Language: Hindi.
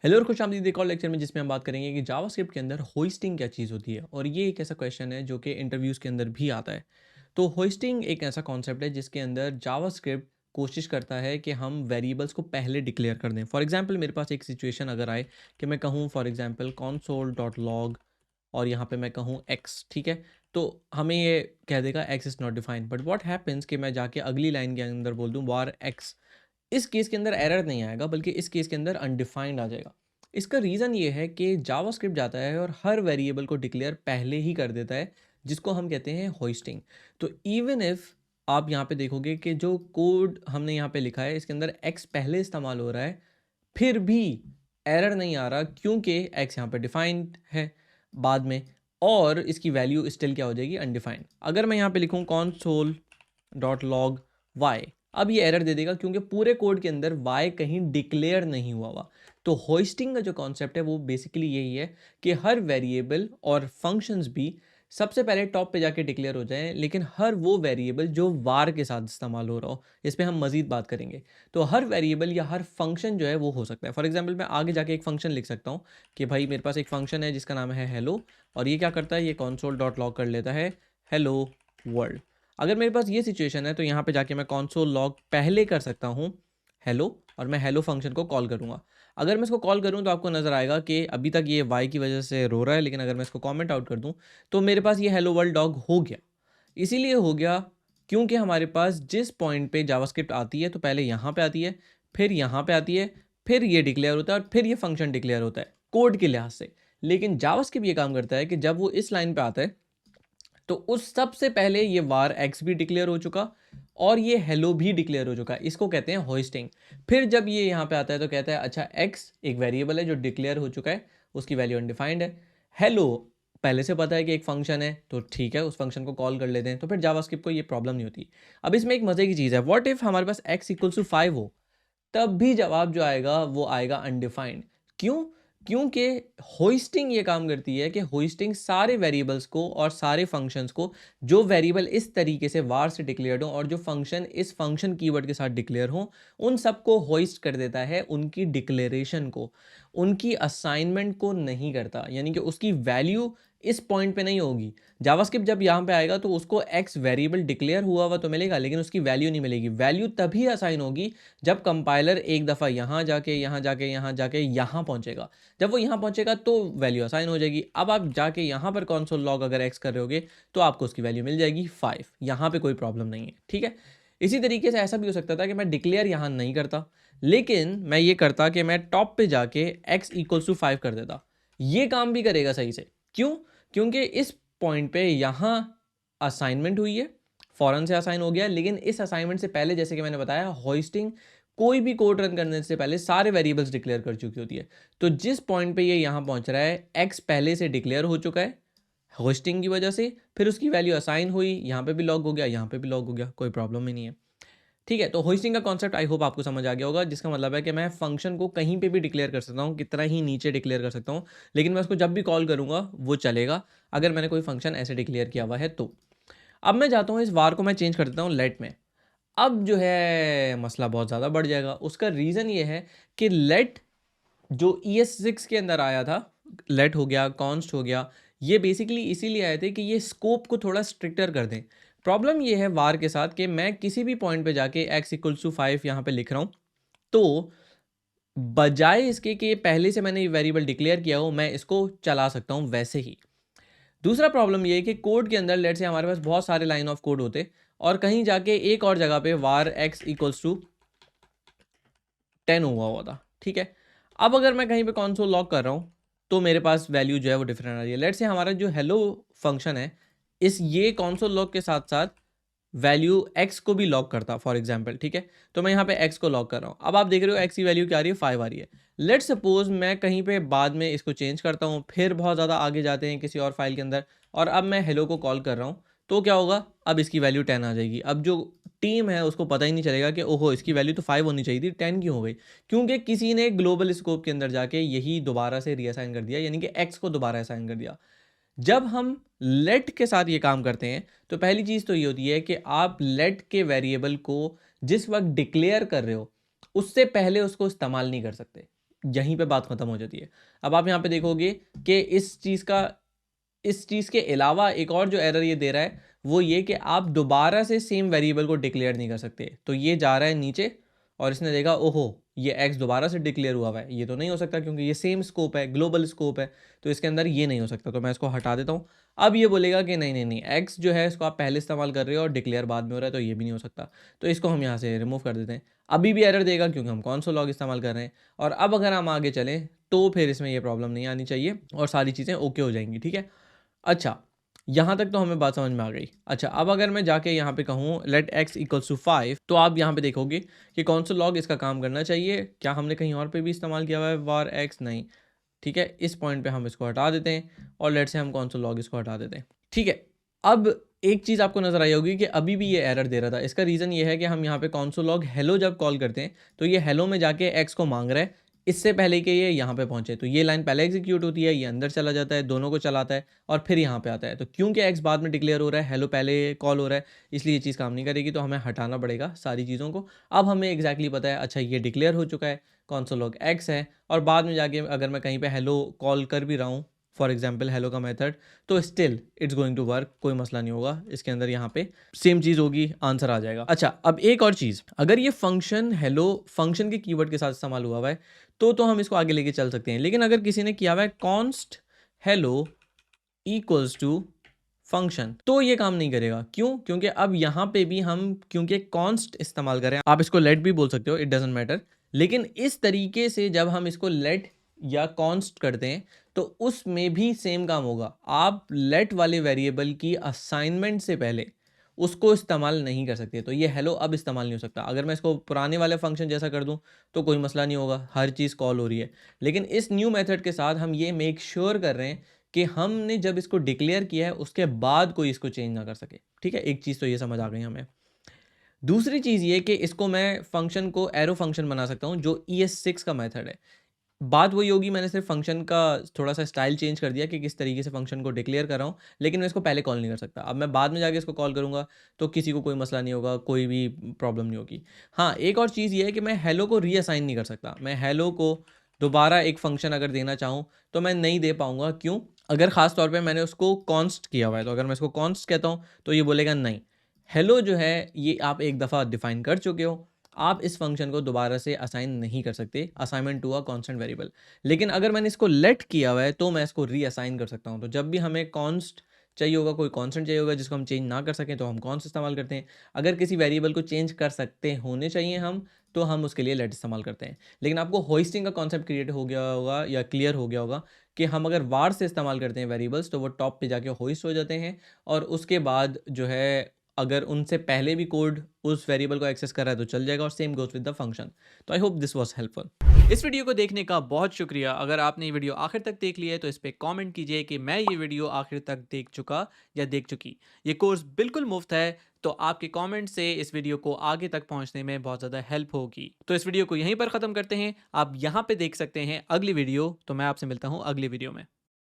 हेलो और खुश आमदीद एक और लेक्चर में जिसमें हम बात करेंगे कि जावास्क्रिप्ट के अंदर होइस्टिंग क्या चीज़ होती है। और ये एक ऐसा क्वेश्चन है जो कि इंटरव्यूज़ के अंदर भी आता है। तो होइस्टिंग एक ऐसा कॉन्सेप्ट है जिसके अंदर जावास्क्रिप्ट कोशिश करता है कि हम वेरिएबल्स को पहले डिक्लेयर कर दें। फॉर एग्जांपल मेरे पास एक सिचुएशन अगर आए कि मैं कहूँ फॉर एग्जांपल console.log और यहाँ पे मैं कहूँ x, ठीक है। तो हमें ये कह देगा x is not defined, but what happens कि मैं जाके अगली लाइन के अंदर बोल दूँ var x। इस केस के अंदर एरर नहीं आएगा बल्कि इस केस के अंदर अनडिफाइंड आ जाएगा। इसका रीज़न ये है कि जावास्क्रिप्ट जाता है और हर वेरिएबल को डिक्लेयर पहले ही कर देता है, जिसको हम कहते हैं होइस्टिंग। तो इवन इफ आप यहाँ पे देखोगे कि जो कोड हमने यहाँ पे लिखा है इसके अंदर x पहले इस्तेमाल हो रहा है, फिर भी एरर नहीं आ रहा क्योंकि x यहाँ पे डिफाइंड है बाद में, और इसकी वैल्यू स्टिल क्या हो जाएगी, अनडिफाइंड। अगर मैं यहाँ पे लिखूँ console.log y, अब ये एरर दे देगा क्योंकि पूरे कोड के अंदर y कहीं डिक्लेयर नहीं हुआ। तो होइस्टिंग का जो कॉन्सेप्ट है वो बेसिकली यही है कि हर वेरिएबल और फंक्शंस भी सबसे पहले टॉप पे जाके डिक्लेयर हो जाएं, लेकिन हर वो वेरिएबल जो var के साथ इस्तेमाल हो रहा हो। इस पर हम मजीद बात करेंगे। तो हर वेरिएबल या हर फंक्शन जो है वो हो सकता है। फॉर एग्जाम्पल मैं आगे जाके एक फंक्शन लिख सकता हूँ कि भाई मेरे पास एक फंक्शन है जिसका नाम है हेलो, और ये क्या करता है, ये console.log कर लेता है हेलो वर्ल्ड। अगर मेरे पास ये सिचुएशन है तो यहाँ पे जाके मैं console.log पहले कर सकता हूँ हेलो, और मैं हेलो फंक्शन को कॉल करूँगा। अगर मैं इसको कॉल करूँ तो आपको नज़र आएगा कि अभी तक ये वाई की वजह से रो रहा है, लेकिन अगर मैं इसको कमेंट आउट कर दूँ तो मेरे पास ये हेलो वर्ल्ड डॉग हो गया। इसीलिए हो गया क्योंकि हमारे पास जिस पॉइंट पे जावास्क्रिप्ट आती है तो पहले यहाँ पे आती है, फिर यहाँ पे आती है, फिर ये डिक्लेयर होता है और फिर ये फंक्शन डिक्लेयर होता है कोड के लिहाज से। लेकिन जावास्क्रिप्ट ये काम करता है कि जब वो इस लाइन पे आता है तो उस सबसे पहले ये var x भी डिक्लेयर हो चुका और ये हेलो भी डिक्लेयर हो चुका है। इसको कहते हैं होइस्टिंग। फिर जब ये यहाँ पे आता है तो कहता है अच्छा x एक वेरिएबल है जो डिक्लेयर हो चुका है, उसकी वैल्यू अनडिफाइंड है। हेलो पहले से पता है कि एक फंक्शन है, तो ठीक है उस फंक्शन को कॉल कर लेते हैं, तो फिर जावास्क्रिप्ट को ये प्रॉब्लम नहीं होती। अब इसमें एक मजे की चीज़ है, व्हाट इफ हमारे पास x इक्वल्स टू 5 हो, तब भी जवाब जो आएगा वो आएगा अनडिफाइंड। क्यों? क्योंकि होइस्टिंग ये काम करती है कि होइस्टिंग सारे वेरिएबल्स को और सारे फंक्शंस को, जो वेरिएबल इस तरीके से वार से डिक्लेयर्ड हो और जो फंक्शन इस फंक्शन कीवर्ड के साथ डिक्लेयर हो, उन सबको होइस्ट कर देता है, उनकी डिक्लेरेशन को, उनकी असाइनमेंट को नहीं करता। यानी कि उसकी वैल्यू इस पॉइंट पे नहीं होगी। जावास्क्रिप्ट जब यहाँ पे आएगा तो उसको एक्स वेरिएबल डिक्लेयर हुआ हुआ तो मिलेगा, लेकिन उसकी वैल्यू नहीं मिलेगी। वैल्यू तभी असाइन होगी जब कंपाइलर एक दफ़ा यहाँ जाके यहाँ जाके यहाँ जाके यहाँ पहुँचेगा। जब वो यहाँ पहुँचेगा तो वैल्यू असाइन हो जाएगी। अब आप जाके यहाँ पर console.log अगर एक्स कर रहे होगे तो आपको उसकी वैल्यू मिल जाएगी 5। यहाँ पे कोई प्रॉब्लम नहीं है, ठीक है। इसी तरीके से ऐसा भी हो सकता था कि मैं डिक्लेयर यहाँ नहीं करता, लेकिन मैं ये करता कि मैं टॉप पे जाके x इक्वल्स टू 5 कर देता। ये काम भी करेगा सही से। क्यों? क्योंकि इस पॉइंट पे यहाँ असाइनमेंट हुई है, फौरन से असाइन हो गया, लेकिन इस असाइनमेंट से पहले जैसे कि मैंने बताया होइस्टिंग कोई भी कोड रन करने से पहले सारे वेरिएबल्स डिक्लेयर कर चुकी होती है। तो जिस पॉइंट पे ये यहाँ पहुँच रहा है, x पहले से डिक्लेयर हो चुका है होस्टिंग की वजह से, फिर उसकी वैल्यू असाइन हुई, यहाँ पे भी लॉग हो गया, यहाँ पे भी लॉग हो गया, कोई प्रॉब्लम ही नहीं है, ठीक है। तो होस्टिंग का कॉन्सेप्ट आई होप आपको समझ आ गया होगा, जिसका मतलब है कि मैं फंक्शन को कहीं पे भी डिक्लेयर कर सकता हूँ, कितना ही नीचे डिक्लेयर कर सकता हूँ, लेकिन मैं उसको जब भी कॉल करूँगा वो चलेगा अगर मैंने कोई फंक्शन ऐसे डिक्लेयर किया हुआ है तो। अब मैं जाता हूँ इस वार को मैं चेंज कर देता हूँ लेट में। अब जो है मसला बहुत ज़्यादा बढ़ जाएगा। उसका रीज़न ये है कि लेट जो ES6 के अंदर आया था, लेट हो गया, कॉन्स्ट हो गया, ये बेसिकली इसीलिए आए थे कि ये स्कोप को थोड़ा स्ट्रिक्टर कर दें। प्रॉब्लम ये है वार के साथ कि मैं किसी भी पॉइंट पे जाके x इक्वल्स टू 5 यहाँ पे लिख रहा हूँ, तो बजाय इसके कि पहले से मैंने ये वेरिएबल डिक्लेयर किया हो, मैं इसको चला सकता हूँ वैसे ही। दूसरा प्रॉब्लम ये है कि कोड के अंदर लेट से हमारे पास बहुत सारे लाइन ऑफ कोड होते और कहीं जाके एक और जगह पे var x इक्वल्स टू 10 हुआ था, ठीक है। अब अगर मैं कहीं पे console.log कर रहा हूँ तो मेरे पास वैल्यू जो है वो डिफरेंट आ रही है। लेट्स से हमारा जो हेलो फंक्शन है, इस ये console.log के साथ साथ वैल्यू x को भी लॉग करता फॉर एग्जांपल, ठीक है। तो मैं यहाँ पे x को लॉग कर रहा हूँ। अब आप देख रहे हो x की वैल्यू क्या आ रही है, 5 आ रही है। लेट्स सपोज मैं कहीं पे बाद में इसको चेंज करता हूँ, फिर बहुत ज़्यादा आगे जाते हैं किसी और फाइल के अंदर, और अब मैं हेलो को कॉल कर रहा हूँ, तो क्या होगा, अब इसकी वैल्यू 10 आ जाएगी। अब जो टीम है उसको पता ही नहीं चलेगा कि ओहो इसकी वैल्यू तो 5 होनी चाहिए थी, 10 क्यों हो गई, क्योंकि किसी ने ग्लोबल स्कोप के अंदर जाके यही दोबारा से रीअसाइन कर दिया, यानी कि x को दोबारा असाइन कर दिया। जब हम लेट के साथ ये काम करते हैं तो पहली चीज़ तो ये होती है कि आप लेट के वेरिएबल को जिस वक्त डिक्लेयर कर रहे हो उससे पहले उसको इस्तेमाल नहीं कर सकते। यहीं पे बात खत्म हो जाती है। अब आप यहाँ पे देखोगे कि इस चीज़ के अलावा एक और जो एरर ये दे रहा है वो ये कि आप दोबारा से सेम वेरिएबल को डिक्लेयर नहीं कर सकते। तो ये जा रहा है नीचे और इसने देखा ओहो ये x दोबारा से डिक्लेयर हुआ है, ये तो नहीं हो सकता क्योंकि ये सेम स्कोप है, ग्लोबल स्कोप है, तो इसके अंदर ये नहीं हो सकता, तो मैं इसको हटा देता हूँ। अब ये बोलेगा कि नहीं नहीं नहीं, x जो है इसको आप पहले इस्तेमाल कर रहे हो और डिक्लेयर बाद में हो रहा है, तो ये भी नहीं हो सकता, तो इसको हम यहाँ से रिमूव कर देते हैं। अभी भी एरर देगा क्योंकि हम console log इस्तेमाल कर रहे हैं। और अब अगर हम आगे चलें तो फिर इसमें ये प्रॉब्लम नहीं आनी चाहिए और सारी चीज़ें ओके हो जाएंगी, ठीक है। अच्छा, यहाँ तक तो हमें बात समझ में आ गई। अच्छा, अब अगर मैं जाके यहाँ पे कहूँ लेट x इक्वल्स टू 5, तो आप यहाँ पे देखोगे कि console log इसका काम करना चाहिए। क्या हमने कहीं और पे भी इस्तेमाल किया हुआ है var x? नहीं, ठीक है। इस पॉइंट पे हम इसको हटा देते हैं और लेट से हम console log इसको हटा देते हैं, ठीक है। अब एक चीज़ आपको नज़र आई होगी कि अभी भी ये एरर दे रहा था। इसका रीज़न ये है कि हम यहाँ पे console log hello जब कॉल करते हैं तो ये hello में जाके x को मांग रहा है इससे पहले कि ये यहाँ पे पहुंचे। तो ये लाइन पहले एग्जीक्यूट होती है, ये अंदर चला जाता है, दोनों को चलाता है और फिर यहाँ पे आता है। तो क्योंकि x बाद में डिक्लेयर हो रहा है, हेलो पहले कॉल हो रहा है, इसलिए ये चीज़ काम नहीं करेगी, तो हमें हटाना पड़ेगा सारी चीज़ों को। अब हमें एग्जैक्टली पता है, अच्छा ये डिक्लेयर हो चुका है, console log x है, और बाद में जाके अगर मैं कहीं पे हेलो कॉल कर भी रहा हूँ, फॉर एग्जाम्पल हेलो का मेथड, तो still it's going to work, कोई मसला नहीं होगा इसके अंदर, यहाँ पे सेम चीज़ होगी, आंसर आ जाएगा। अच्छा, अब एक और चीज़, अगर ये फंक्शन हेलो फंक्शन के कीवर्ड के साथ इस्तेमाल हुआ है तो हम इसको आगे लेके चल सकते हैं। लेकिन अगर किसी ने किया हुआ है const hello equals to function, तो ये काम नहीं करेगा। क्यों? क्योंकि अब यहाँ पे भी हम क्योंकि कॉन्स्ट इस्तेमाल करें, आप इसको लेट भी बोल सकते हो, इट डजेंट मैटर, लेकिन इस तरीके से जब हम इसको लेट या कॉन्स्ट करते हैं तो उसमें भी सेम काम होगा। आप लेट वाले वेरिएबल की असाइनमेंट से पहले उसको इस्तेमाल नहीं कर सकते, तो ये हेलो अब इस्तेमाल नहीं हो सकता। अगर मैं इसको पुराने वाले फंक्शन जैसा कर दूं तो कोई मसला नहीं होगा, हर चीज़ कॉल हो रही है। लेकिन इस न्यू मेथड के साथ हम ये मेक श्योर कर रहे हैं कि हमने जब इसको डिक्लेयर किया है उसके बाद कोई इसको चेंज ना कर सके, ठीक है। एक चीज़ तो ये समझ आ गई हमें। दूसरी चीज़ ये कि इसको मैं फंक्शन को एरो फंक्शन बना सकता हूँ जो ES6 का मेथड है। बात वही होगी, मैंने सिर्फ फंक्शन का थोड़ा सा स्टाइल चेंज कर दिया कि किस तरीके से फंक्शन को डिक्लेयर कर रहा हूँ, लेकिन मैं इसको पहले कॉल नहीं कर सकता। अब मैं बाद में जाके इसको कॉल करूँगा तो किसी को कोई मसला नहीं होगा, कोई भी प्रॉब्लम नहीं होगी। हाँ, एक और चीज़ ये है कि मैं हेलो को रीअसाइन नहीं कर सकता। मैं हेलो को दोबारा एक फंक्शन अगर देना चाहूँ तो मैं नहीं दे पाऊँगा। क्यों? अगर ख़ास तौर पे मैंने उसको कॉन्स्ट किया हुआ है, तो अगर मैं इसको कॉन्स्ट कहता हूँ तो ये बोलेगा नहीं, हेलो जो है ये आप एक दफ़ा डिफ़ाइन कर चुके हो, आप इस फंक्शन को दोबारा से असाइन नहीं कर सकते, assignment to a constant variable. लेकिन अगर मैंने इसको लेट किया हुआ है तो मैं इसको रीअसाइन कर सकता हूँ। तो जब भी हमें कॉन्स्ट चाहिए होगा, कोई कांस्टेंट चाहिए होगा जिसको हम चेंज ना कर सकें, तो हम कॉन्स्ट इस्तेमाल करते हैं। अगर किसी वेरिएबल को चेंज कर सकते होने चाहिए हम, तो हम उसके लिए लेट इस्तेमाल करते हैं। लेकिन आपको होइस्टिंग का कॉन्सेप्ट क्रिएट हो गया होगा या क्लियर हो गया होगा कि हम अगर वार से इस्तेमाल करते हैं वेरिएबल्स तो वो टॉप पे जाके होइस्ट हो जाते हैं, और उसके बाद जो है अगर उनसे पहले भी कोड उस वेरिएबल को एक्सेस कर रहा है तो चल जाएगा, और same goes with the function. तो I hope this was helpful. इस वीडियो को देखने का बहुत शुक्रिया। अगर आपने ये वीडियो आखिर तक देख लिया है तो इस पे कमेंट कीजिए कि मैं ये वीडियो आखिर तक देख चुका या देख चुकी। ये कोर्स बिल्कुल मुफ्त है, तो आपके कमेंट से इस वीडियो को आगे तक पहुंचने में बहुत ज़्यादा हेल्प होगी। तो इस वीडियो को यहीं पर ख़त्म करते हैं। आप यहाँ पे देख सकते हैं अगली वीडियो। तो मैं आपसे मिलता हूँ अगली वीडियो में।